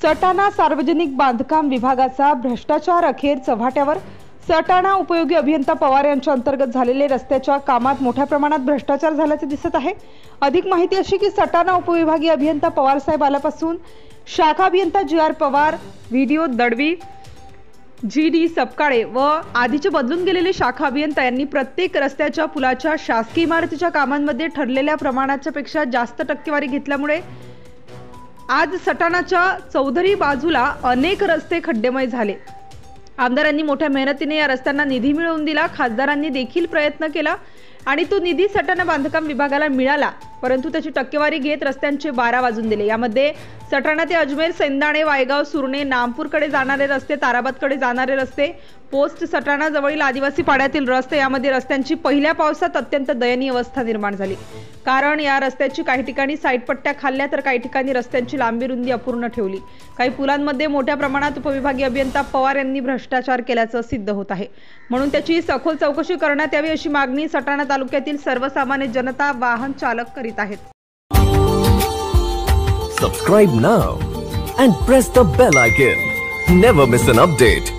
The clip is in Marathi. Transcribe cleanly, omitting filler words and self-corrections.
सटाणा सार्वजनिक बांधकाम विभागाचा भ्रष्टाचार अखेर चव्हाट्यावर। सटाणा उपयोगी अभियंता पवार यांच्या अंतर्गत झालेले रस्त्याच्या कामात मोठ्या प्रमाणात भ्रष्टाचार झाल्याचे दिसत आहे। अधिक माहिती अशी की सटाणा उपविभागीय अभियंता पवार साहेब आल्यापासून शाखा अभियंता जी.आर. पवार, व्हिडिओ दडवी, जी.डी. सपकाळे व आधीचे बदलून गेलेले शाखा अभियंता यांनी प्रत्येक रस्त्याच्या पुलाच्या शासकीय इमारतीच्या कामांमध्ये ठरलेल्या प्रमाणाच्या पेक्षा जास्त टक्केवारी घेतल्यामुळे आज सटाणाच्या चौधरी बाजूला अनेक रस्ते खड्डेमय झाले। आमदारांनी मोठ्या मेहनतीने या रस्त्यांना निधी मिळवून दिला। खासदारांनी देखील प्रयत्न केला आणि तो निधी सटाणा बांधकाम विभागाला मिळाला, परंतु त्याची टक्केवारी घेत रस्त्यांचे 12 वाजून दिले। यामध्ये सटाणा ते अजमेर, सैंदाणे, वायगाव, सुरणे, नामपूरकडे जाणारे रस्ते, ताराबादकडे जाणारे रस्ते, पोस्ट सटाणा जवळील आदिवासी पाड्यातील रस्ते, यामध्ये रस्त्यांची पहिल्या पावसात अत्यंत दयनीय अवस्था निर्माण झाली। कारण या रस्त्याची काही ठिकाणी साईड पट्ट्या खाल्ल्या तर काही ठिकाणी रस्त्यांची लांबी रुंदी अपूर्ण ठेवली। काही पुलांमध्ये मोठ्या प्रमाणात उपविभागीय अभियंता पवार यांनी भ्रष्टाचार केल्याचं सिद्ध होत आहे। म्हणून त्याची सखोल चौकशी करण्यात यावी अशी मागणी सटाणा तालुक्यातील सर्वसामान्य जनता, वाहन चालक करीत आहेत। Subscribe now and press the bell icon. Never miss an update.